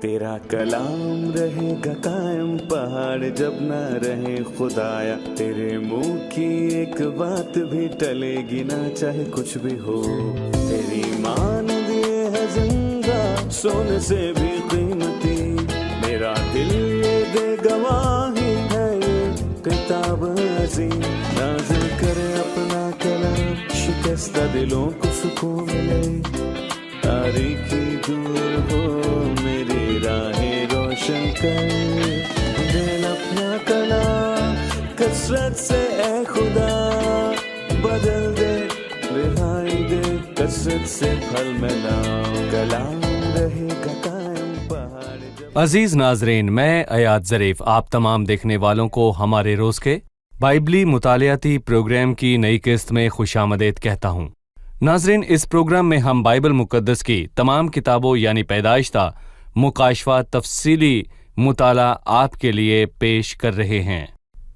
तेरा कलाम रहेगा कायम पहाड़ जब ना रहे खुदाया, तेरे मुंह की एक बात भी टलेगी ना चाहे कुछ भी हो। तेरी मान दिए है जिंदा सोने से भी कीमती, मेरा दिल ये दे गवाही है ये किताब अजीम। नाज़िल करे अपना कलाम शिकस्ता दिलों को सुकून मिले, तारीखी दूर हो मेरी राहें रोशन कर। दिल अपना कलाम कसरत से ए खुदा बदल दे, रिहाई दे कसरत से फल मिला, कलाम रहेगा कायम पहाड़। अजीज नाजरीन, मैं अयाद ज़रीफ आप तमाम देखने वालों को हमारे रोज के बाइबली मुतालियाती प्रोग्राम की नई किस्त में खुशामदीद कहता हूँ। नाजरीन, इस प्रोग्राम में हम बाइबल मुकद्दस की तमाम किताबों यानी पैदाइश मुकाशवा तफसीली मुताला आपके लिए पेश कर रहे हैं।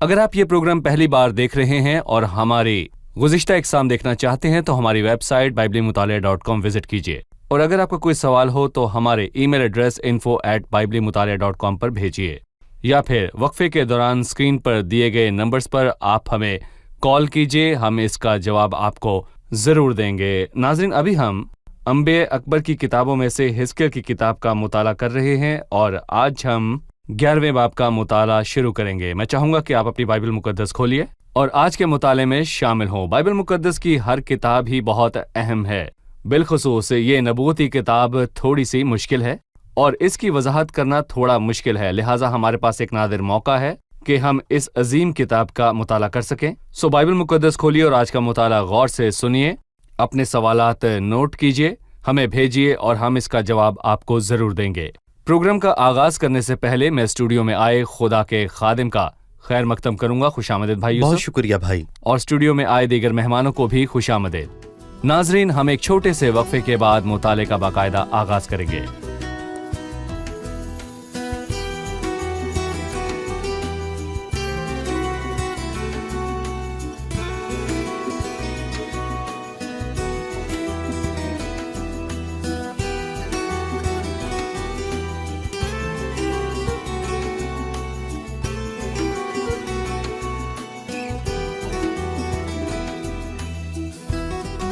अगर आप ये प्रोग्राम पहली बार देख रहे हैं और हमारी गुज़िश्ता इक़साम देखना चाहते हैं तो हमारी वेबसाइट biblimutalia.com विजिट कीजिए, और अगर आपका कोई सवाल हो तो हमारे ईमेल एड्रेस info@biblimutalia.com पर भेजिए, या फिर वक्फे के दौरान स्क्रीन पर दिए गए नंबर्स पर आप हमें कॉल कीजिए, हम इसका जवाब आपको ज़रूर देंगे। नाज़रीन, अभी हम अंबिया अकबर की किताबों में से हिजकिय्याह की किताब का मुताला कर रहे हैं और आज हम 11वें बाब का मुताला शुरू करेंगे। मैं चाहूँगा कि आप अपनी बाइबल मुकद्दस खोलिए और आज के मुताले में शामिल हों। बाइबल मुकद्दस की हर किताब ही बहुत अहम है, बिलखुसूस ये नबूवती किताब थोड़ी सी मुश्किल है और इसकी वजाहत करना थोड़ा मुश्किल है, लिहाजा हमारे पास एक नादिर मौका है कि हम इस अजीम किताब का मुताला कर सकें। सो बाइबल मुकद्दस खोलिए और आज का मुताला गौर से सुनिए, अपने सवालात नोट कीजिए, हमें भेजिए और हम इसका जवाब आपको ज़रूर देंगे। प्रोग्राम का आगाज़ करने से पहले मैं स्टूडियो में आए खुदा के खादिम का खैर मकदम करूंगा। खुशामदीद भाई यूसुफ। बहुत शुक्रिया भाई। और स्टूडियो में आए दीगर मेहमानों को भी खुशामदीद। नाजरीन, हम एक छोटे से वक्फे के बाद मुताले का बाकायदा आगाज़ करेंगे।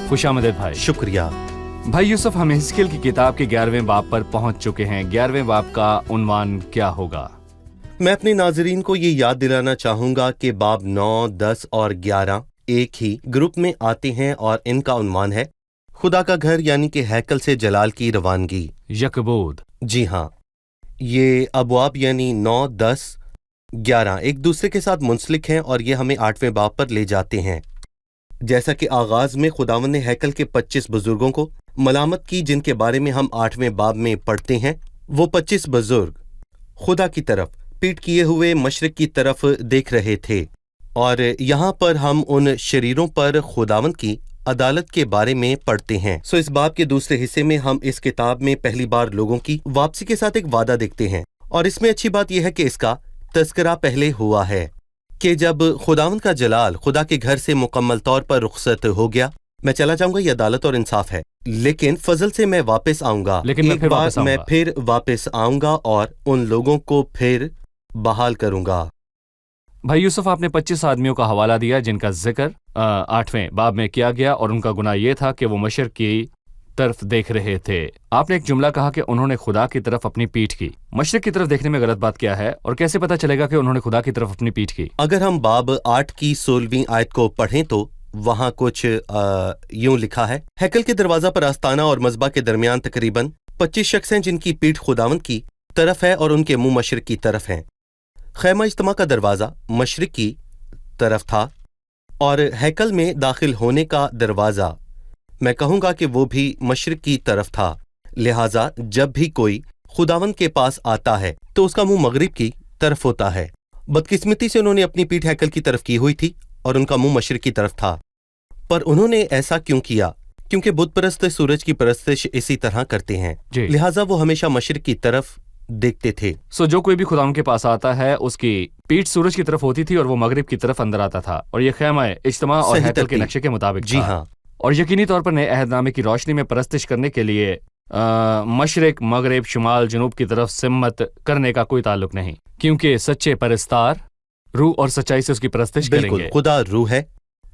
खुशामदीद भाई। शुक्रिया भाई यूसुफ, हम हिजकिय्याह की किताब के 11वें बाब पर पहुंच चुके हैं। 11वें बाब का उन्वान क्या होगा? मैं अपने नाजरीन को ये याद दिलाना चाहूंगा कि बाब 9, 10 और 11 एक ही ग्रुप में आते हैं और इनका उन्वान है खुदा का घर यानी कि हैकल से जलाल की रवानगी, यकबूद। जी हाँ, ये अबवाब यानी 9, 10, 11 एक दूसरे के साथ मुंसलिक हैं और ये हमें 8वें बाब पर ले जाते हैं। जैसा कि आगाज में खुदावन ने हैकल के 25 बुजुर्गों को मलामत की, जिनके बारे में हम 8वें बाब में पढ़ते हैं। वो 25 बुजुर्ग खुदा की तरफ पीठ किए हुए मशरिक की तरफ देख रहे थे और यहाँ पर हम उन शरीरों पर खुदावन की अदालत के बारे में पढ़ते हैं। सो इस बाब के दूसरे हिस्से में हम इस किताब में पहली बार लोगों की वापसी के साथ एक वादा देखते हैं और इसमें अच्छी बात यह है कि इसका तज़किरा पहले हुआ है कि जब खुदावंद का जलाल खुदा के घर से मुकम्मल तौर पर रुखसत हो गया। मैं चला जाऊंगा, ये अदालत और इंसाफ है, लेकिन फजल से मैं वापस आऊंगा। एक बार मैं फिर वापस आऊंगा और उन लोगों को फिर बहाल करूंगा। भाई यूसुफ, आपने 25 आदमियों का हवाला दिया जिनका जिक्र 8वें बाब में किया गया और उनका गुनाह ये था कि वो मशरिक की तरफ देख रहे थे। आपने एक जुमला कहा कि उन्होंने खुदा की तरफ अपनी पीठ की। मशरिक की तरफ देखने में गलत बात क्या है और कैसे पता चलेगा कि उन्होंने खुदा की तरफ अपनी पीठ की? अगर हम बाब 8 की 16वीं आयत को पढ़ें तो वहां कुछ यूं लिखा है, हैकल के दरवाजा पर आस्ताना और मज़बा के दरमियान तकरीबन 25 शख्स हैं जिनकी पीठ खुदावंद की तरफ है और उनके मुंह मशरिक की तरफ हैं। खैमा इज्तिमा का दरवाजा मशरिक की तरफ था और हैकल में दाखिल होने का दरवाजा मैं कहूंगा कि वो भी मशरिक की तरफ था। लिहाजा जब भी कोई खुदावंद के पास आता है तो उसका मुंह मगरिब की तरफ होता है। बदकिस्मती से उन्होंने अपनी पीठ हैकल की तरफ की हुई थी और उनका मुंह मशरिक की तरफ था। पर उन्होंने ऐसा क्यों किया? क्योंकि बुत परस्त सूरज की परस्तिश इसी तरह करते हैं, लिहाजा वो हमेशा मशरिक की तरफ देखते थे। सो जो कोई भी खुदावंद के पास आता है उसकी पीठ सूरज की तरफ होती थी और वो मगरिब की तरफ अंदर आता था, और ये खैमा इज्तिमा और हैकल के नक्शे के मुताबिक जी हाँ। और यकीनी तौर पर नए अहदनामे की रोशनी में परस्तिश करने के लिए मशरिक, मगरिब, शुमाल, जनूब की तरफ सिमत करने का कोई ताल्लुक नहीं, क्योंकि सच्चे परस्तार रूह और सच्चाई से उसकी परस्तिश बिल्कुल, करेंगे। खुदा रूह है,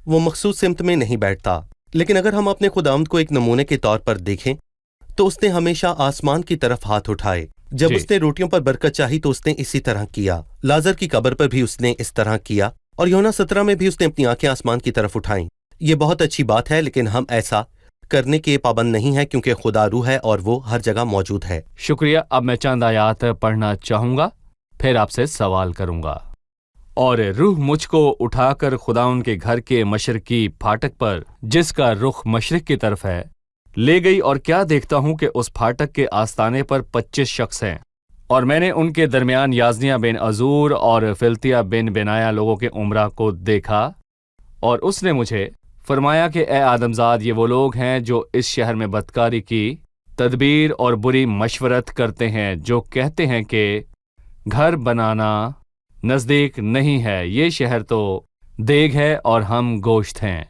वो मखसूस सिमत में नहीं बैठता। लेकिन अगर हम अपने खुदावंद को एक नमूने के तौर पर देखें तो उसने हमेशा आसमान की तरफ हाथ उठाए। जब जी। उसने रोटियों पर बरकत चाही तो उसने इसी तरह किया। लाजर की कब्र पर भी उसने इस तरह किया, और यूहन्ना 17 में भी उसने अपनी आंखें आसमान की तरफ उठाईं। ये बहुत अच्छी बात है, लेकिन हम ऐसा करने के पाबंद नहीं है, क्योंकि खुदा रूह है और वो हर जगह मौजूद है। शुक्रिया। अब मैं चंद आयात पढ़ना चाहूंगा, फिर आपसे सवाल करूंगा। और रूह मुझको उठाकर खुदाउन के घर के मशरकी फाटक पर, जिसका रुख मशरिक की तरफ है, ले गई, और क्या देखता हूं कि उस फाटक के आस्ताने पर 25 शख्स हैं, और मैंने उनके दरमियान याजनिया बिन अजूर और फिल्तिया बिन बेनाया लोगों के उमरा को देखा। और उसने मुझे फरमाया कि ए आदमजाद, ये वो लोग हैं जो इस शहर में बदकारी की तदबीर और बुरी मशवरत करते हैं, जो कहते हैं कि घर बनाना नज़दीक नहीं है, ये शहर तो देग है और हम गोश्त हैं।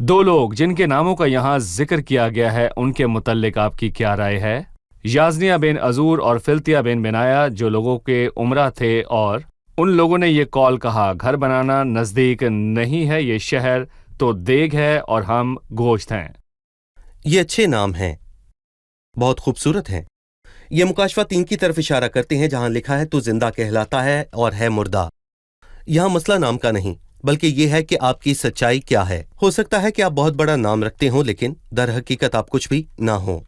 दो लोग जिनके नामों का यहाँ जिक्र किया गया है, उनके मुतल्लिक आपकी क्या राय है? याजनिया बिन अजूर और फिल्तिया बिन बेनाया जो लोगों के उमरा थे, और उन लोगों ने ये कौल कहा, घर बनाना नज़दीक नहीं है, ये शहर तो देग है और हम गोश्त हैं। ये अच्छे नाम हैं, बहुत खूबसूरत हैं। ये मुकाशवा 3 की तरफ इशारा करते हैं, जहां लिखा है तू जिंदा कहलाता है और है मुर्दा। यहां मसला नाम का नहीं, बल्कि ये है कि आपकी सच्चाई क्या है। हो सकता है कि आप बहुत बड़ा नाम रखते हो, लेकिन दर हकीकत आप कुछ भी ना हो।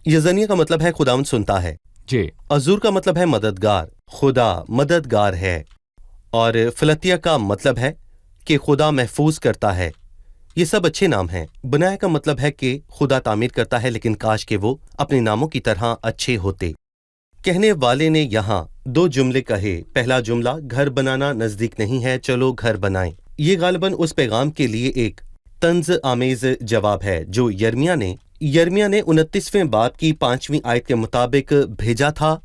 यज़निया का मतलब है खुदावंद सुनता है। जी। अजूर का मतलब है मददगार, खुदा मददगार है। और फिलतिया का मतलब है कि खुदा महफूज करता है। ये सब अच्छे नाम हैं। बनाया का मतलब है कि खुदा तामीर करता है, लेकिन काश के वो अपने नामों की तरह अच्छे होते। कहने वाले ने यहाँ 2 जुमले कहे। पहला जुमला, घर बनाना नजदीक नहीं है, चलो घर बनाएं। ये गालिबन उस पैगाम के लिए एक तंज आमेज जवाब है जो यर्मिया ने 29वें बाब की 5वीं आयत के मुताबिक भेजा था।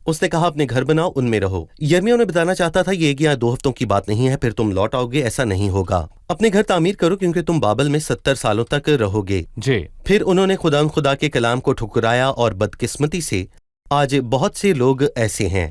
उसने कहा अपने घर बनाओ, उनमें रहो। यर्मिया ने बताना चाहता था ये 1 या 2 हफ्तों की बात नहीं है, फिर तुम लौट आओगे, ऐसा नहीं होगा। अपने घर तामीर करो, क्योंकि तुम बाबल में 70 सालों तक रहोगे। जी। फिर उन्होंने खुदा के कलाम को ठुकराया, और बदकिस्मती से आज बहुत से लोग ऐसे हैं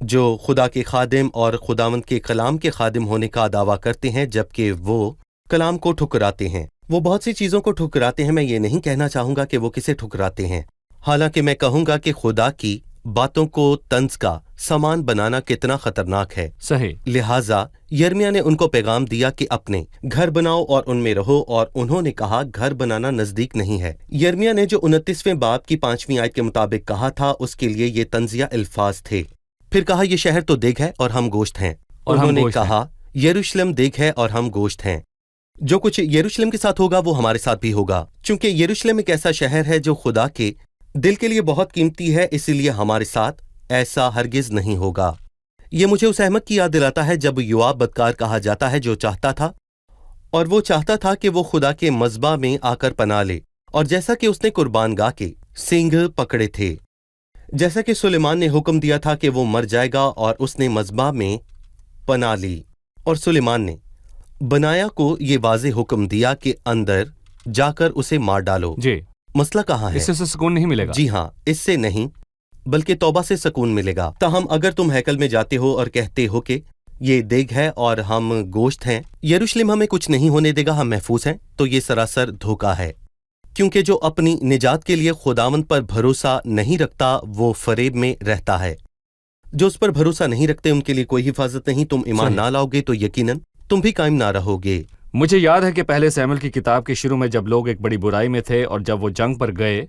जो खुदा के खादिम और खुदावंद के कलाम के खादिम होने का दावा करते हैं, जबकि वो कलाम को ठुकराते हैं। वो बहुत सी चीजों को ठुकराते हैं। मैं ये नहीं कहना चाहूंगा कि वो किसे ठुकराते हैं, हालांकि मैं कहूंगा कि खुदा की बातों को तंज का सामान बनाना कितना खतरनाक है। सही। लिहाजा यर्मिया ने उनको पैगाम दिया कि अपने घर बनाओ और उनमें रहो, और उन्होंने कहा घर बनाना नजदीक नहीं है। यर्मिया ने जो 29वें बाब की 5वीं आयत के मुताबिक कहा था, उसके लिए ये तंजिया अल्फाज थे। फिर कहा ये शहर तो देग है और हम गोश्त हैं। और उन्होंने हम गोश्त कहा यरूशलेम देग है और हम गोश्त हैं। जो कुछ यरूशलेम के साथ होगा वो हमारे साथ भी होगा, क्योंकि यरूशलेम एक ऐसा शहर है जो खुदा के दिल के लिए बहुत कीमती है, इसीलिए हमारे साथ ऐसा हरगिज नहीं होगा। ये मुझे उस अहमद की याद दिलाता है जब योआब बदकार कहा जाता है, जो चाहता था, और वो चाहता था कि वो खुदा के मज़बा में आकर पना ले, और जैसा कि उसने कुर्बानगाह के सींग पकड़े थे, जैसा कि सुलेमान ने हुक्म दिया था कि वो मर जाएगा, और उसने मज़बा में पना ली। और सुलेमान ने बनाया को ये वाज़े हुक्म दिया कि अंदर जाकर उसे मार डालो। जी। मसला कहाँ है? इससे सुकून नहीं मिलेगा। जी हाँ, इससे नहीं, बल्कि तौबा से सुकून मिलेगा। ताहम अगर तुम हैकल में जाते हो और कहते हो कि ये देग है और हम गोश्त हैं, यरूशलेम हमें कुछ नहीं होने देगा, हम महफूज हैं, तो ये सरासर धोखा है। क्योंकि जो अपनी निजात के लिए खुदावंद पर भरोसा नहीं रखता, वो फरेब में रहता है। जो उस पर भरोसा नहीं रखते, उनके लिए कोई हिफाजत नहीं। तुम ईमान ना लाओगे तो यकीनन तुम भी कायम ना रहोगे। मुझे याद है कि पहले सैमुएल की किताब के शुरू में जब लोग एक बड़ी बुराई में थे, और जब वो जंग पर गए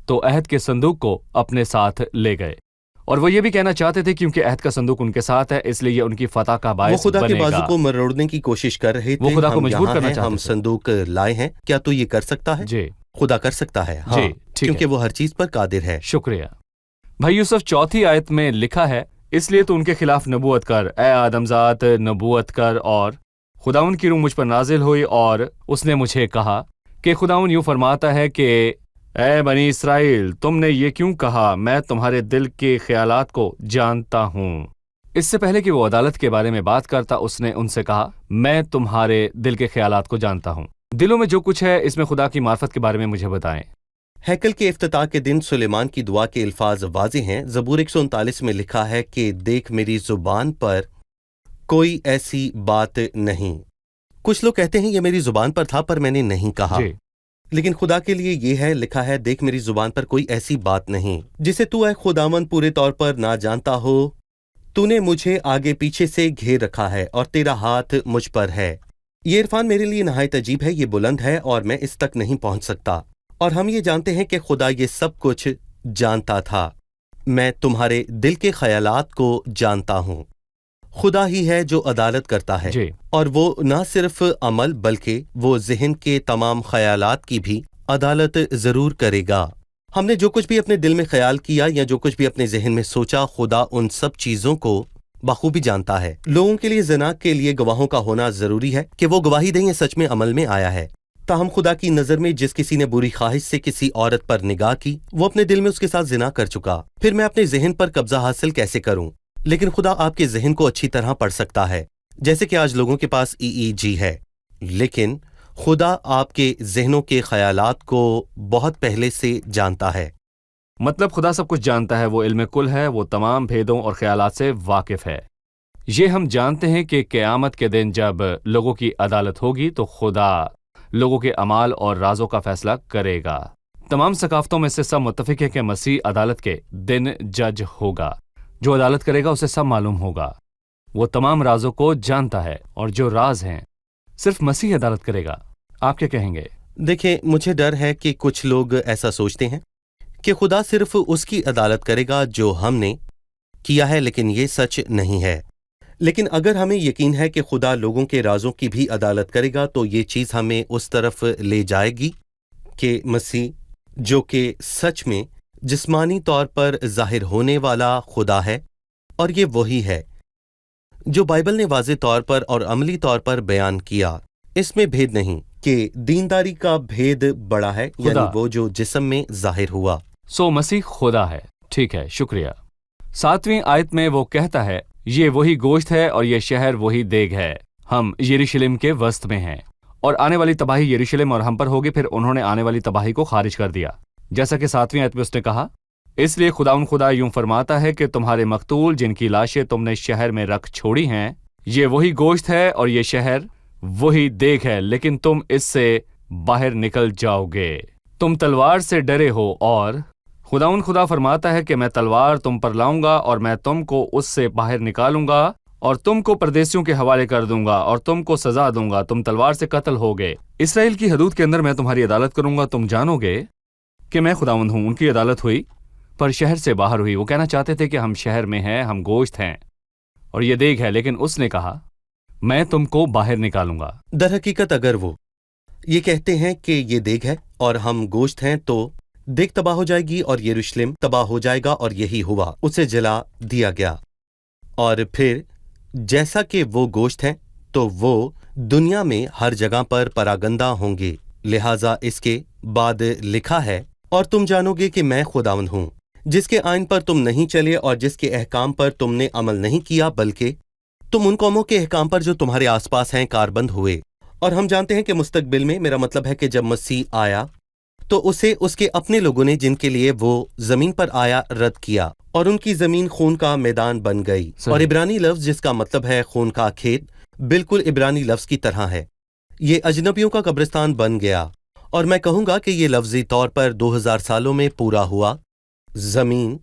तो अहद के संदूक को अपने साथ ले गए, और वो ये भी कहना चाहते थे क्योंकि अहद का संदूक उनके साथ है, इसलिए ये उनकी फतह का बायस वो खुदा के बनेगा। बाजू को मरोड़ने की कोशिश कर रहे थे। वो खुदा को हम मजबूर यहाँ करना हैं, चाहते हम थे। संदूक लाए हैं। क्या तू ये कर सकता है? जी। खुदा कर सकता है, हाँ, जी, ठीक क्योंकि है। वो हर चीज पर कादिर है। शुक्रिया भाई यूसुफ। 4 आयत में लिखा है, इसलिए तो उनके खिलाफ नबूवत कर, ए आदमजात नबूवत कर, और खुदाउन की रूह मुझ पर नाजिल हुई, और उसने मुझे कहा कि खुदाउन यूं फरमाता है कि ए बनी इसराइल, तुमने ये क्यों कहा, मैं तुम्हारे दिल के ख्यालात को जानता हूँ। इससे पहले कि वो अदालत के बारे में बात करता, उसने उनसे कहा, मैं तुम्हारे दिल के ख्यालात को जानता हूँ। दिलों में जो कुछ है, इसमें खुदा की मार्फत के बारे में मुझे बताएं। हैकल के इफ्तिताह के दिन सुलेमान की दुआ के अल्फाज वाज़ेह हैं। ज़बूर 139 में लिखा है कि देख मेरी ज़ुबान पर कोई ऐसी बात नहीं। कुछ लोग कहते हैं ये मेरी ज़ुबान पर था पर मैंने नहीं कहा, लेकिन खुदा के लिए ये है, लिखा है देख मेरी ज़ुबान पर कोई ऐसी बात नहीं जिसे तू ऐ खुदावंद पूरे तौर पर ना जानता हो। तूने मुझे आगे पीछे से घेर रखा है और तेरा हाथ मुझ पर है। ये इरफान मेरे लिए नहायत अजीब है, ये बुलंद है और मैं इस तक नहीं पहुंच सकता। और हम ये जानते हैं कि खुदा ये सब कुछ जानता था। मैं तुम्हारे दिल के ख्यालात को जानता हूँ। खुदा ही है जो अदालत करता है और वो ना सिर्फ अमल बल्कि वो ज़हन के तमाम ख्यालात की भी अदालत ज़रूर करेगा। हमने जो कुछ भी अपने दिल में ख्याल किया या जो कुछ भी अपने ज़हन में सोचा, खुदा उन सब चीज़ों को बखूबी जानता है। लोगों के लिए ज़ना के लिए गवाहों का होना ज़रूरी है कि वो गवाही दें ये सच में अमल में आया है। ताहम खुदा की नज़र में जिस किसी ने बुरी ख्वाहिश से किसी औरत पर निगाह की, वो अपने दिल में उसके साथ ज़िना कर चुका। फिर मैं अपने ज़हन पर कब्जा हासिल कैसे करूं? लेकिन खुदा आपके ज़हन को अच्छी तरह पढ़ सकता है, जैसे कि आज लोगों के पास EEG है। लेकिन खुदा आपके ज़हनों के ख्यालात को बहुत पहले से जानता है। मतलब खुदा सब कुछ जानता है, वो इल्म कुल है, वो तमाम भेदों और ख्यालात से वाकिफ है। ये हम जानते हैं कि क़यामत के दिन जब लोगों की अदालत होगी तो खुदा लोगों के अमाल और राजों का फैसला करेगा। तमाम सकाफ़तों में से सब मुत्तफ़िक है कि मसीह अदालत के दिन जज होगा। जो अदालत करेगा उसे सब मालूम होगा। वो तमाम राजों को जानता है और जो राज हैं सिर्फ मसीह अदालत करेगा। आप क्या कहेंगे? देखिए, मुझे डर है कि कुछ लोग ऐसा सोचते हैं कि खुदा सिर्फ उसकी अदालत करेगा जो हमने किया है, लेकिन ये सच नहीं है। लेकिन अगर हमें यकीन है कि खुदा लोगों के राजों की भी अदालत करेगा तो ये चीज़ हमें उस तरफ ले जाएगी कि मसीह, जो कि सच में जिस्मानी तौर पर जाहिर होने वाला खुदा है, और ये वही है जो बाइबल ने वाज़े तौर पर और अमली तौर पर बयान किया। इसमें भेद नहीं कि दीनदारी का भेद बड़ा है, यानी वो जो जिस्म में जाहिर हुआ। सो मसीह खुदा है। ठीक है, शुक्रिया। 7वीं आयत में वो कहता है, ये वही गोश्त है और ये शहर वही देग है। हम यरूशलेम के वस्त में हैं और आने वाली तबाही यरूशलेम और हम पर होगी। फिर उन्होंने आने वाली तबाही को खारिज कर दिया, जैसा कि 7वीं आयत में उसने कहा, इसलिए खुदा यूं फरमाता है कि तुम्हारे मकतूल जिनकी लाशें तुमने शहर में रख छोड़ी हैं, ये वही गोश्त है और ये शहर वही देग है, लेकिन तुम इससे बाहर निकल जाओगे। तुम तलवार से डरे हो और खुदा फरमाता है कि मैं तलवार तुम पर लाऊंगा और मैं तुमको उससे बाहर निकालूंगा और तुमको परदेसियों के हवाले कर दूंगा और तुमको सजा दूंगा। तुम तलवार से कत्ल होगे। इसराइल की हदूद के अंदर मैं तुम्हारी अदालत करूंगा। तुम जानोगे कि मैं खुदावंद हूं। उनकी अदालत हुई पर शहर से बाहर हुई। वो कहना चाहते थे कि हम शहर में हैं, हम गोश्त हैं और ये देग है, लेकिन उसने कहा मैं तुमको बाहर निकालूंगा। दर हकीकत अगर वो ये कहते हैं कि ये देग है और हम गोश्त हैं तो देग तबाह हो जाएगी और यरूशलेम तबाह हो जाएगा, और यही हुआ। उसे जला दिया गया। और फिर जैसा कि वो गोश्त हैं तो वो दुनिया में हर जगह पर परागंदा होंगे। लिहाजा इसके बाद लिखा है, और तुम जानोगे कि मैं खुदावंद हूं, जिसके आइन पर तुम नहीं चले और जिसके अहकाम पर तुमने अमल नहीं किया, बल्कि तुम उन कौमों के अहकाम पर जो तुम्हारे आसपास हैं कारबंद हुए। और हम जानते हैं कि मुस्तकबिल में, मेरा मतलब है कि जब मसीह आया तो उसे उसके अपने लोगों ने जिनके लिए वो जमीन पर आया रद्द किया और उनकी जमीन खून का मैदान बन गई। और इब्रानी लफ्ज जिसका मतलब है खून का खेत, बिल्कुल इब्रानी लफ्ज की तरह है। ये अजनबियों का कब्रिस्तान बन गया। और मैं कहूंगा कि ये लफ्जी तौर पर 2000 सालों में पूरा हुआ। जमीन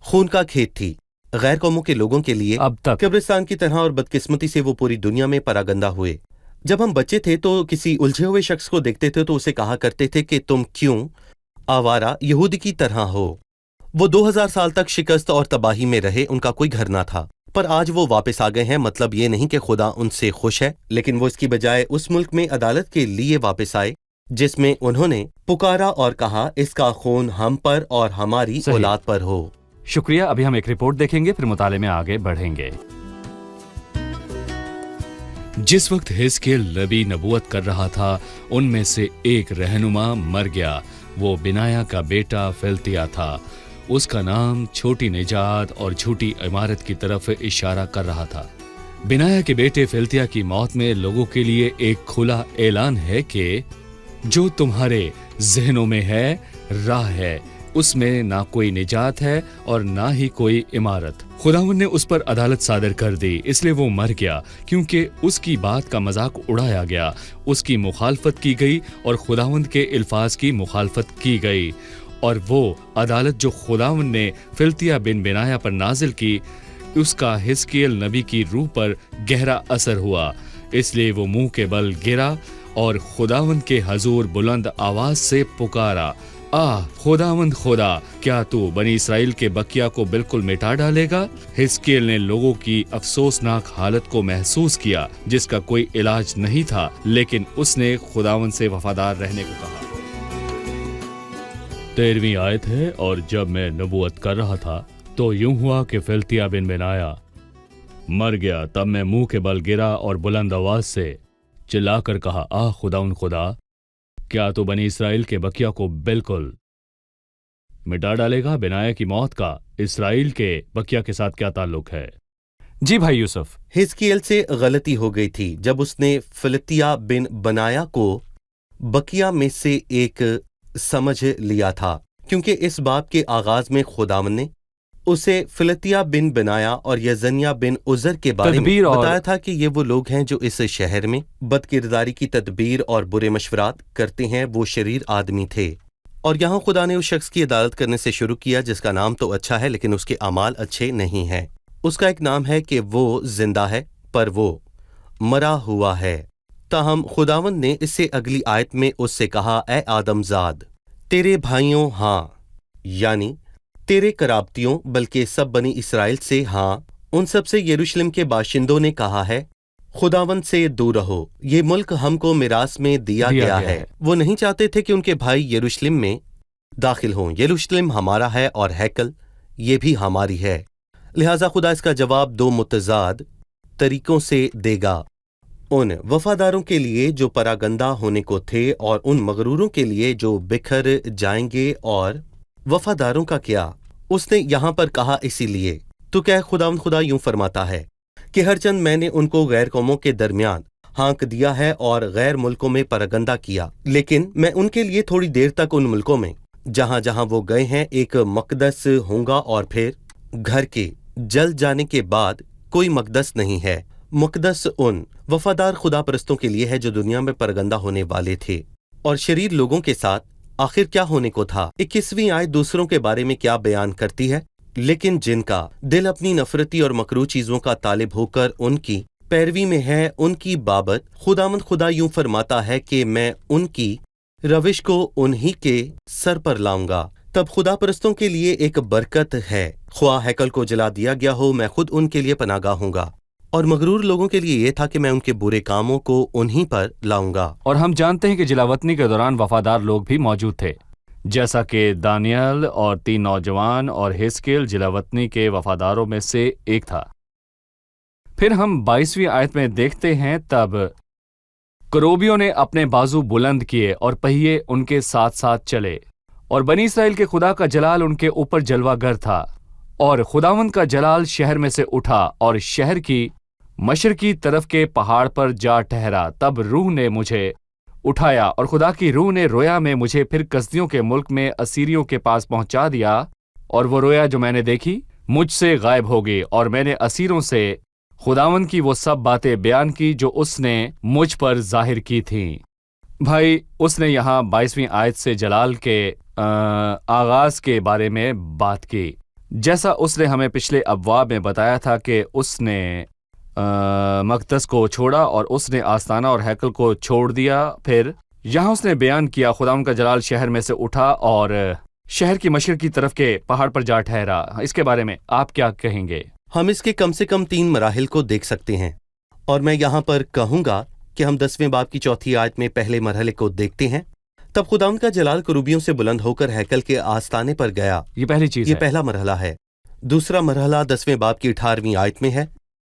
खून का खेत थी, गैर कौमों के लोगों के लिए अब तक कब्रिस्तान की तरह, और बदकिस्मती से वो पूरी दुनिया में परागंदा हुए। जब हम बच्चे थे तो किसी उलझे हुए शख्स को देखते थे तो उसे कहा करते थे कि तुम क्यों आवारा यहूदी की तरह हो। वो 2000 साल तक शिकस्त और तबाही में रहे, उनका कोई घर ना था। पर आज वो वापस आ गए हैं। मतलब ये नहीं कि खुदा उनसे खुश है, लेकिन वो इसकी बजाय उस मुल्क में अदालत के लिए वापस आए जिसमें उन्होंने पुकारा और कहा, इसका खून हम पर और हमारी औलाद पर हो। शुक्रिया। अभी हम एक रिपोर्ट देखेंगे, फिर मुताले में आगे बढ़ेंगे। जिस वक्त हिजकिय्याह नबी नबूवत कर रहा था, उनमें से एक रहनुमा मर गया। वो बिनाया का बेटा फिल्तिया था। उसका नाम छोटी निजात और झूठी इमारत की तरफ इशारा कर रहा था। बिनाया के बेटे फिल्तिया की मौत में लोगों के लिए एक खुला ऐलान है कि जो तुम्हारे जहनों में है राह है, उसमें ना कोई निजात है और ना ही कोई इमारत। खुदावंद ने उस पर अदालत सादर कर दी, इसलिए वो मर गया, क्योंकि उसकी बात का मजाक उड़ाया गया, उसकी मुखालफत की गई और खुदावंद के अल्फाज की मुखालफत की गई। और वो अदालत जो खुदावंद ने फिल्तिया बिन बिनाया पर नाजिल की, उसका हिजकिय्याल नबी की रूह पर गहरा असर हुआ, इसलिए वो मुंह के बल गिरा और खुदावंद के हजूर बुलंद आवाज से पुकारा, खुदावंद खुदा, क्या तू बनी इसराइल के बकिया को बिल्कुल मिटा डालेगा? हिजकिय्याल ने लोगों की अफसोसनाक हालत को महसूस किया जिसका कोई इलाज नहीं था, लेकिन उसने खुदावंद से वफादार रहने को कहा। 13वीं आयत है, और जब मैं नबूवत कर रहा था तो यूं हुआ कि फिल्तिया बिन बिनाया मर गया। तब मैं मुंह के बल गिरा और बुलंद आवाज से चिल्लाकर कहा, खुदावंद खुदा, क्या तो बनी इसराइल के बकिया को बिल्कुल मिटा डालेगा? बिनाया की मौत का इसराइल के बकिया के साथ क्या ताल्लुक है? जी भाई यूसुफ, हिजकिय्याल से गलती हो गई थी जब उसने फिल्तिया बिन बनाया को बकिया में से एक समझ लिया था, क्योंकि इस बाब के आगाज में खुदावंद ने उसे फिल्तिया बिन बनाया और यजनिया बिन उजर के बारे में बताया था कि ये वो लोग हैं जो इस शहर में बदकिरदारी की तदबीर और बुरे मशवरात करते हैं। वो शरीर आदमी थे, और यहाँ खुदा ने उस शख्स की अदालत करने से शुरू किया जिसका नाम तो अच्छा है लेकिन उसके अमाल अच्छे नहीं हैं। उसका एक नाम है कि वो जिंदा है पर वो मरा हुआ है। ताहम खुदावंद ने इससे अगली आयत में उससे कहा, ए आदमजाद, तेरे भाइयों यानी तेरे कराबतियों, बल्कि सब बनी इसराइल से उन सब से यरूशलेम के बाशिंदों ने कहा है, खुदावंद से दूर रहो, ये मुल्क हमको मिरास में दिया गया है। वो नहीं चाहते थे कि उनके भाई यरूशलेम में दाखिल हों। यरूशलेम हमारा है और हैकल ये भी हमारी है, लिहाजा खुदा इसका जवाब दो मुतजाद तरीकों से देगा। उन वफादारों के लिए जो परागंदा होने को थे और उन मगरूरों के लिए जो बिखर जाएंगे। और वफादारों का क्या उसने यहाँ पर कहा, इसीलिए तो क्या खुदावंद खुदा यूं फरमाता है कि हरचंद मैंने उनको गैर कौमों के दरमियान हाँक दिया है और गैर मुल्कों में परगंदा किया, लेकिन मैं उनके लिए थोड़ी देर तक उन मुल्कों में जहाँ जहाँ वो गए हैं एक मकदस होऊंगा, और फिर घर के जल जाने के बाद कोई मकदस नहीं है। मकदस उन वफादार खुदा परस्तों के लिए है जो दुनिया में परगंदा होने वाले थे। और शरीर लोगों के साथ आखिर क्या होने को था? 21वीं आयत दूसरों के बारे में क्या बयान करती है? लेकिन जिनका दिल अपनी नफरती और मकरूह चीजों का तालिब होकर उनकी पैरवी में है, उनकी बाबत खुदावंद खुदा यूं फरमाता है कि मैं उनकी रविश को उन्हीं के सर पर लाऊंगा। तब खुदा परस्तों के लिए एक बरकत है, ख्वाह हैकल को जला दिया गया हो, मैं खुद उनके लिए पनागाह होऊंगा। और मगरूर लोगों के लिए ये था कि मैं उनके बुरे कामों को उन्हीं पर लाऊंगा। और हम जानते हैं कि जिलावतनी के दौरान वफादार लोग भी मौजूद थे, जैसा कि दानियल और 3 नौजवान और हिजकिय्याल जिलावतनी के वफादारों में से एक था। फिर हम 22वीं आयत में देखते हैं, तब करोबियों ने अपने बाजू बुलंद किए और पहिए उनके साथ साथ चले, और बनी इसराइल के खुदा का जलाल उनके ऊपर जलवागर था, और खुदावंद का जलाल शहर में से उठा और शहर की मशरकी तरफ के पहाड़ पर जा ठहरा। तब रूह ने मुझे उठाया और खुदा की रूह ने रोया में मुझे फिर कसदियों के मुल्क में असीरियों के पास पहुंचा दिया, और वो रोया जो मैंने देखी मुझसे गायब हो गई, और मैंने असीरों से खुदावंद की वो सब बातें बयान की जो उसने मुझ पर जाहिर की थीं। भाई, उसने यहाँ 22वीं आयत से जलाल के आगाज के बारे में बात की, जैसा उसने हमें पिछले अब्वाब में बताया था कि उसने मकदस को छोड़ा और उसने आस्ताना और हैकल को छोड़ दिया। फिर यहाँ उसने बयान किया खुदावंद का जलाल शहर में से उठा और शहर की मशरिक की तरफ के पहाड़ पर जा ठहरा। इसके बारे में आप क्या कहेंगे? हम इसके कम से कम 3 मराहिल को देख सकते हैं, और मैं यहाँ पर कहूँगा कि हम 10वें बाब की 4थी आयत में पहले मरहले को देखते हैं। तब खुदावंद का जलाल करूबियों से बुलंद होकर हैकल के आस्ताने पर गया। ये पहली चीज ये पहला मरहला है। दूसरा मरहला 10वें बाब की 18वीं आयत में है,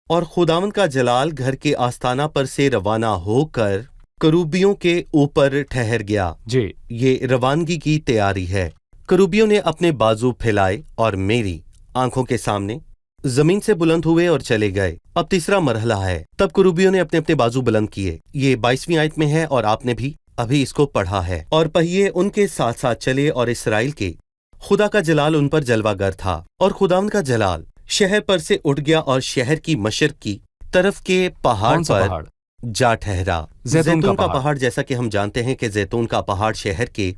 और खुदावंद का जलाल घर के आस्ताना पर से रवाना होकर करूबियों के ऊपर ठहर गया। जी, ये रवानगी की तैयारी है। करूबियों ने अपने बाजू फैलाए और मेरी आंखों के सामने जमीन से बुलंद हुए और चले गए। अब तीसरा मरहला है, तब करूबियों ने अपने अपने बाजू बुलंद किए। ये 22वीं आयत में है, और आपने भी अभी इसको पढ़ा है। और पहिए उनके साथ साथ चले और इसराइल के खुदा का जलाल उन पर जलवागर था, और खुदावंद का जलाल शहर पर से उठ गया और शहर की मशरक की तरफ के पहाड़ कौन सा पर पहाड़? जा ठहरा। जैतून का का पहाड़। पहाड़, जैसा कि हम जानते हैं कि जैतून का पहाड़ शहर के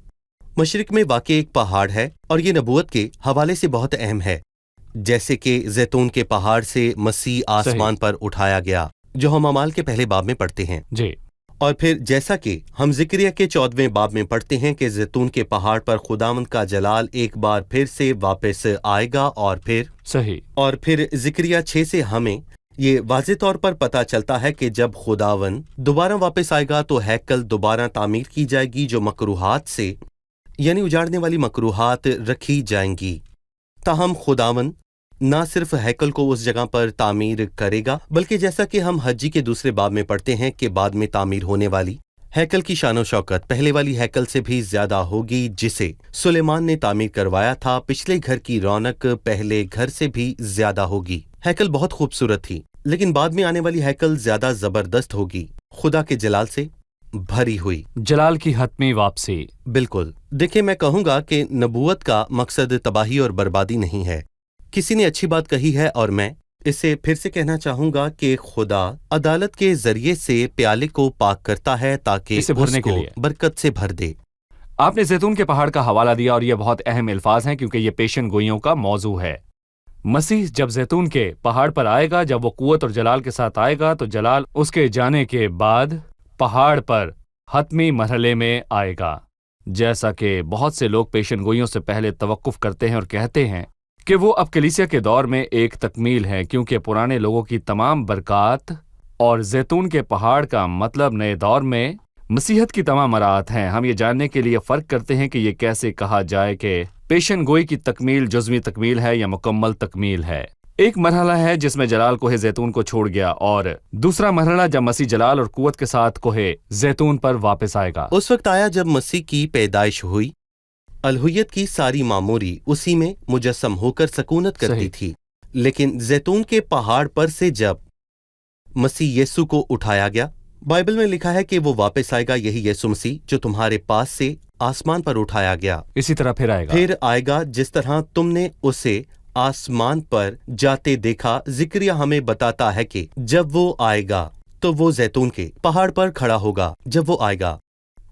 मशरिक में वाक़ एक पहाड़ है, और ये नबूवत के हवाले से बहुत अहम है। जैसे कि जैतून के पहाड़ से मसीह आसमान पर उठाया गया, जो हम अमाल के पहले बाब में पढ़ते हैं। जी, और फिर जैसा कि हम जिक्रिया के 14वें बाब में पढ़ते हैं कि जैतून के पहाड़ पर खुदावंद का जलाल एक बार फिर से वापस आएगा, सही। और फिर जिक्रिया 6 से हमें ये वाज़े तौर पर पता चलता है कि जब खुदावंद दोबारा वापस आएगा तो हैकल दोबारा तामीर की जाएगी, जो मकरूहात से यानी उजाड़ने वाली मकरूहात रखी जाएंगी। ताहम खुदावंद ना सिर्फ हैकल को उस जगह पर तामीर करेगा, बल्कि जैसा कि हम हज्जी के दूसरे बाब में पढ़ते हैं कि बाद में तामीर होने वाली हैकल की शानो शौकत पहले वाली हैकल से भी ज्यादा होगी, जिसे सुलेमान ने तामीर करवाया था। पिछले घर की रौनक पहले घर से भी ज्यादा होगी। हैकल बहुत खूबसूरत थी, लेकिन बाद में आने वाली हैकल ज्यादा जबरदस्त होगी, खुदा के जलाल से भरी हुई। जलाल की हतमी वापसी। बिल्कुल। देखिए, मैं कहूंगा कि नबूवत का मकसद तबाही और बर्बादी नहीं है। किसी ने अच्छी बात कही है, और मैं इसे फिर से कहना चाहूंगा कि खुदा अदालत के जरिए से प्याले को पाक करता है ताकि इसे भरने के उसको लिए बरकत से भर दे। आपने जैतून के पहाड़ का हवाला दिया, और ये बहुत अहम अल्फाज हैं क्योंकि ये पेशन गोइयों का मौजू है। मसीह जब जैतून के पहाड़ पर आएगा, जब वो कुव्वत और जलाल के साथ आएगा, तो जलाल उसके जाने के बाद पहाड़ पर हतमी मरहले में आएगा। जैसा कि बहुत से लोग पेशन गोइयों से पहले तवक्कुफ करते हैं और कहते हैं कि वो अब कलीसिया के दौर में एक तकमील है, क्योंकि पुराने लोगों की तमाम बरक़ात और जैतून के पहाड़ का मतलब नए दौर में मसीहत की तमाम मराहत हैं। हम ये जानने के लिए फ़र्क करते हैं कि ये कैसे कहा जाए कि पेशन गोई की तकमील जुज़वी तकमील है या मुकम्मल तकमील है। एक मरहला है जिसमें जलाल कोहे जैतून को छोड़ गया, और दूसरा मरहला जब मसीह जलाल और कुव्वत के साथ कोहे जैतून पर वापस आएगा। उस वक्त आया जब मसीह की पैदाइश हुई। अलहुयत की सारी मामूरी उसी में मुजस्सम होकर सकूनत करती थी, लेकिन जैतून के पहाड़ पर से जब मसीह यीशु को उठाया गया, बाइबल में लिखा है कि वो वापस आएगा, यही यीशु मसीह जो तुम्हारे पास से आसमान पर उठाया गया, इसी तरह फिर आएगा जिस तरह तुमने उसे आसमान पर जाते देखा। जिक्रिया हमें बताता है कि जब वो आएगा तो वो जैतून के पहाड़ पर खड़ा होगा। जब वो आएगा,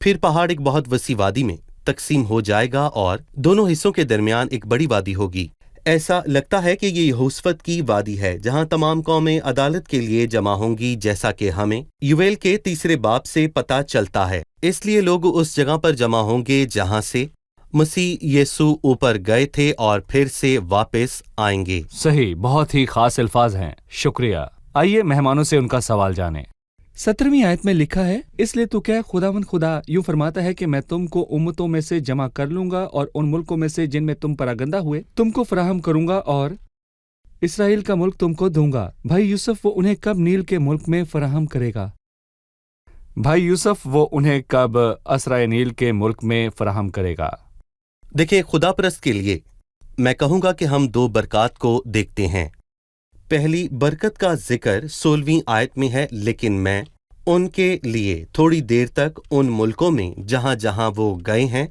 फिर पहाड़ एक बहुत वसी वादी में तकसीम हो जाएगा, और दोनों हिस्सों के दरमियान एक बड़ी वादी होगी। ऐसा लगता है कि ये यहोशफत की वादी है, जहां तमाम कौमें अदालत के लिए जमा होंगी, जैसा कि हमें यूएल के 3 बाब से पता चलता है। इसलिए लोग उस जगह पर जमा होंगे जहां से मसीह यीशु ऊपर गए थे और फिर से वापस आएंगे। सही, बहुत ही खास अल्फाज हैं, शुक्रिया। आइए मेहमानों से उनका सवाल जानें। 17वीं आयत में लिखा है, इसलिए तो क्या खुदावंद खुदा यूं फरमाता है कि मैं तुमको उम्मतों में से जमा कर लूंगा और उन मुल्कों में से जिनमें तुम परागंदा हुए तुमको फराहम करूंगा और इसराइल का मुल्क तुमको दूंगा। भाई यूसुफ वो उन्हें कब नील के मुल्क में फराहम करेगा? भाई यूसुफ वो उन्हें कब असराए नील के मुल्क में फराहम करेगा? देखिए, खुदा परस्त के लिए मैं कहूंगा कि हम 2 बरकत को देखते हैं। पहली बरकत का जिक्र 16वीं आयत में है, लेकिन मैं उनके लिए थोड़ी देर तक उन मुल्कों में जहां जहां वो गए हैं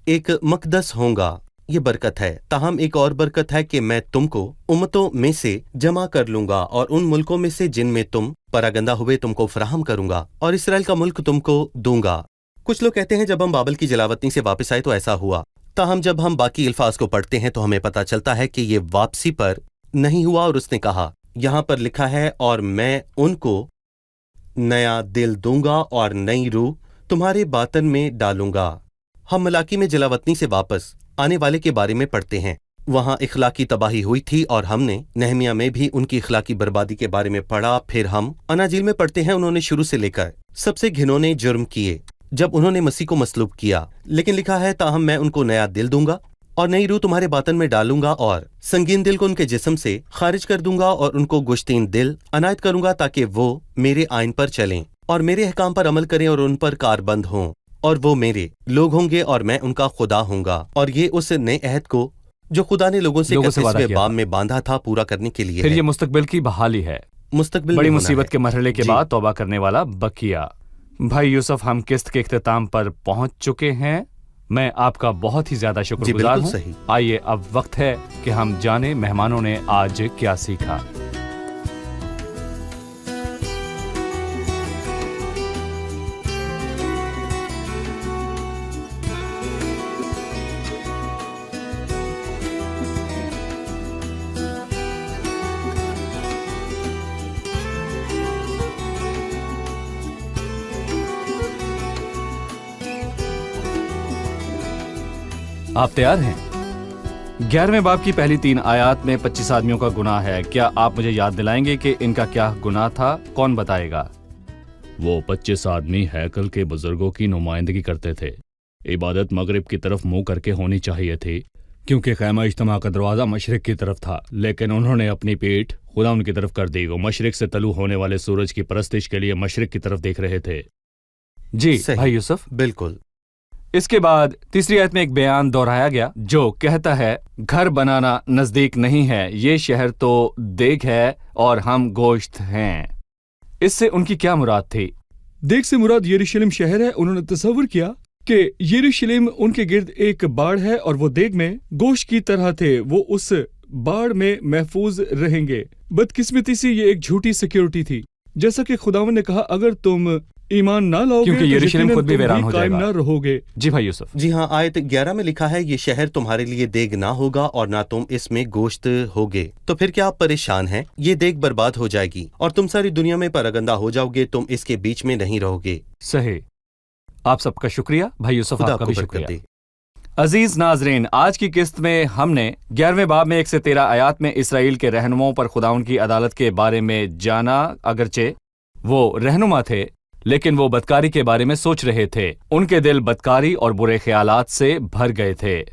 एक मकदस होऊंगा। ये बरकत है। ताहम एक और बरकत है कि मैं तुमको उम्मतों में से जमा कर लूंगा और उन मुल्कों में से जिनमें तुम परागंदा हुए तुमको फराहम करूंगा और इसराइल का मुल्क तुमको दूंगा। कुछ लोग कहते हैं जब हम बाबल की जलावतनी से वापस आए तो ऐसा हुआ। ताहम जब हम बाकी अल्फाज को पढ़ते हैं तो हमें पता चलता है कि ये वापसी पर नहीं हुआ, और उसने कहा, यहाँ पर लिखा है, और मैं उनको नया दिल दूंगा और नई रूह तुम्हारे बातन में डालूंगा। हम मलाकी में जलावतनी से वापस आने वाले के बारे में पढ़ते हैं। वहां इखलाकी तबाही हुई थी और हमने नहमिया में भी उनकी इखलाकी बर्बादी के बारे में पढ़ा। फिर हम अनाजील में पढ़ते हैं उन्होंने शुरू से लेकर सबसे घिनौने जुर्म किए जब उन्होंने मसीह को मसलूब किया, लेकिन लिखा है, ताहम मैं उनको नया दिल दूंगा और नई रूह तुम्हारे बातन में डालूंगा और संगीन दिल को उनके जिस्म से खारिज कर दूंगा और उनको गुश्तीन दिल अनायत करूंगा ताकि वो मेरे आइन पर चलें और मेरे अहकाम पर अमल करें और उन पर कारबंद हों, और वो मेरे लोग होंगे और मैं उनका खुदा होऊंगा। और ये उस नए अहद को जो खुदा ने लोगों से 31वें बाब में बांधा था पूरा करने के लिए। फिर ये मुस्तकबिल की बहाली है, मुस्तकबिल बड़ी मुसीबत के मरहले के बाद तौबा करने वाला बकिया। بھائی یوسف، ہم قسط کے اختتام پر پہنچ چکے ہیں. میں آپ کا بہت ہی زیادہ شکر جی گزار بالکل ہوں. صحیح. آئیے اب وقت ہے کہ ہم جانیں مہمانوں نے آج کیا سیکھا. آپ تیار ہیں؟ 11ویں باب کی پہلی 3 آیات میں 25 آدمیوں کا گناہ ہے. کیا آپ مجھے یاد دلائیں گے کہ ان کا کیا گناہ تھا؟ کون بتائے گا؟ وہ 25 آدمی ہیکل کے بزرگوں کی نمائندگی کرتے تھے. عبادت مغرب کی طرف منہ کر کے ہونی چاہیے تھی، کیونکہ خیمہ اجتماع کا دروازہ مشرق کی طرف تھا. لیکن انہوں نے اپنی پیٹھ خدا ان کی طرف کر دی. وہ مشرق سے طلوع ہونے والے سورج کی پرستش کے لیے مشرق کی طرف دیکھ رہے تھے. جی صحیح. بھائی یوسف. بالکل. اس کے بعد تیسری آیت میں ایک بیان دہرایا گیا جو کہتا ہے گھر بنانا نزدیک نہیں ہے، یہ شہر تو دیگ ہے اور ہم گوشت ہیں. اس سے ان کی کیا مراد تھی؟ دیگ سے مراد یروشلم شہر ہے. انہوں نے تصور کیا کہ یروشلم ان کے گرد ایک باڑ ہے اور وہ دیگ میں گوشت کی طرح تھے. وہ اس باڑ میں محفوظ رہیں گے. بدقسمتی سے یہ ایک جھوٹی سیکیورٹی تھی. جیسا کہ خداوند نے کہا اگر تم ایمان نہ لاؤ گے کیونکہ یروشلم خود بھی ویران ہو جائے قائم گا. نہ رہو گے. جی بھائی یوسف. جی ہاں، آیت 11 میں لکھا ہے یہ شہر تمہارے لیے دیگ نہ ہوگا اور نہ تم اس میں گوشت ہوگے. تو پھر کیا آپ پریشان ہیں؟ یہ دیگ برباد ہو جائے گی اور تم ساری دنیا میں پراگندہ ہو جاؤ گے. تم اس کے بیچ میں نہیں رہو گے. صحیح. آپ سب کا شکریہ. بھائی یوسف خدا آپ کا کو بھی برکت شکریہ. دے. عزیز ناظرین، آج کی قسط میں ہم نے 11ویں باب میں 1 سے 13 آیات میں اسرائیل کے رہنماؤں پر خداوند کی عدالت کے بارے میں جانا. اگرچہ وہ رہنما تھے لیکن وہ بدکاری کے بارے میں سوچ رہے تھے. ان کے دل بدکاری اور برے خیالات سے بھر گئے تھے.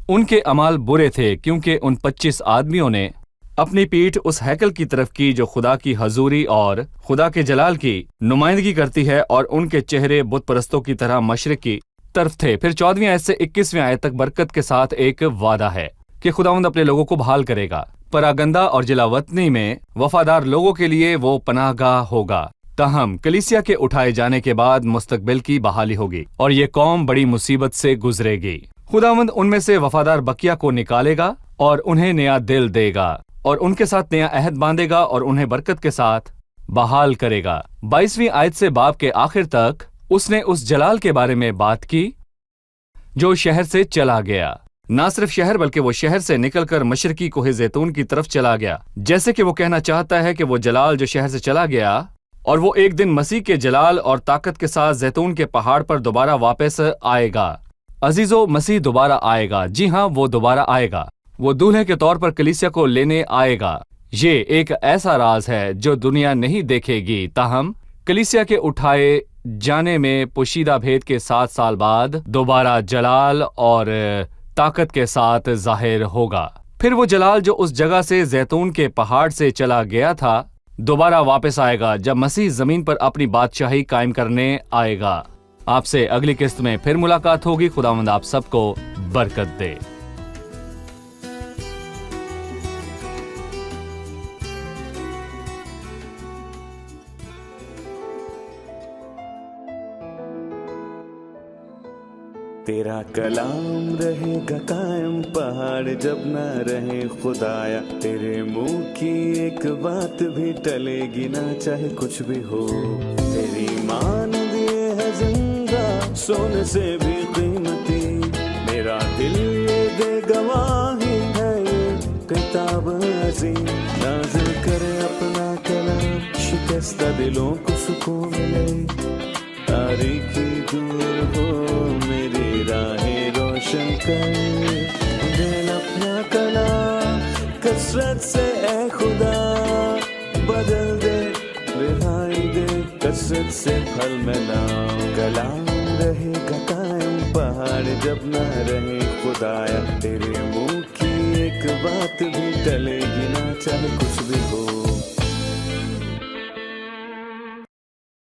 ان کے اعمال برے تھے کیونکہ ان 25 آدمیوں نے اپنی پیٹھ اس ہیکل کی طرف کی جو خدا کی حضوری اور خدا کے جلال کی نمائندگی کرتی ہے، اور ان کے چہرے بت پرستوں کی طرح مشرق کی طرف تھے. پھر 14ویں آیت سے 21ویں آیت تک برکت کے ساتھ ایک وعدہ ہے کہ خداوند اپنے لوگوں کو بحال کرے گا. پراگندہ اور جلا وطنی میں وفادار لوگوں کے لیے وہ پناہ گاہ ہوگا. تاہم کلیسیا کے اٹھائے جانے کے بعد مستقبل کی بحالی ہوگی اور یہ قوم بڑی مصیبت سے گزرے گی. خداوند ان میں سے وفادار بقیہ کو نکالے گا اور انہیں نیا دل دے گا اور ان کے ساتھ نیا عہد باندھے گا اور انہیں برکت کے ساتھ بحال کرے گا. 22ویں آیت سے باب کے آخر تک اس نے اس جلال کے بارے میں بات کی جو شہر سے چلا گیا. نہ صرف شہر بلکہ وہ شہر سے نکل کر مشرقی کوہ زیتون کی طرف چلا گیا. جیسے کہ وہ کہنا چاہتا ہے کہ وہ جلال جو شہر سے چلا گیا اور وہ ایک دن مسیح کے جلال اور طاقت کے ساتھ زیتون کے پہاڑ پر دوبارہ واپس آئے گا. عزیزو، مسیح دوبارہ آئے گا. جی ہاں، وہ دوبارہ آئے گا. وہ دولہے کے طور پر کلیسیا کو لینے آئے گا. یہ ایک ایسا راز ہے جو دنیا نہیں دیکھے گی. تاہم کلیسیا کے اٹھائے جانے میں پوشیدہ بھید کے 7 سال بعد دوبارہ جلال اور طاقت کے ساتھ ظاہر ہوگا. پھر وہ جلال جو اس جگہ سے زیتون کے پہاڑ سے چلا گیا تھا دوبارہ واپس آئے گا جب مسیح زمین پر اپنی بادشاہی قائم کرنے آئے گا. آپ سے اگلی قسط میں پھر ملاقات ہوگی. خداوند آپ سب کو برکت دے. تیرا کلام رہے گا قائم پہاڑ جب نہ رہے خدایا. تیرے منہ کی ایک بات بھی ٹلے گی نہ چاہے کچھ بھی ہو. تیری مانند یہ ہے زندہ سونے سے بھی قیمتی. میرا دل یہ دے گواہی ہے یہ کتاب عظیم. نازل کرے اپنا کلام شکستہ دلوں کو سکون ملے. تاریکی دور ہو میری راہیں روشن کر. دل اپنا کلام کثرت سے اے خدا بدل دے. رہائی دے کثرت سے پھل ملاؤ. کلام رہے گا قائم پہاڑ جب نہ رہے خدایا. تیرے منہ کی ایک بات بھی ٹلے گی نہ چاہے کچھ بھی ہو.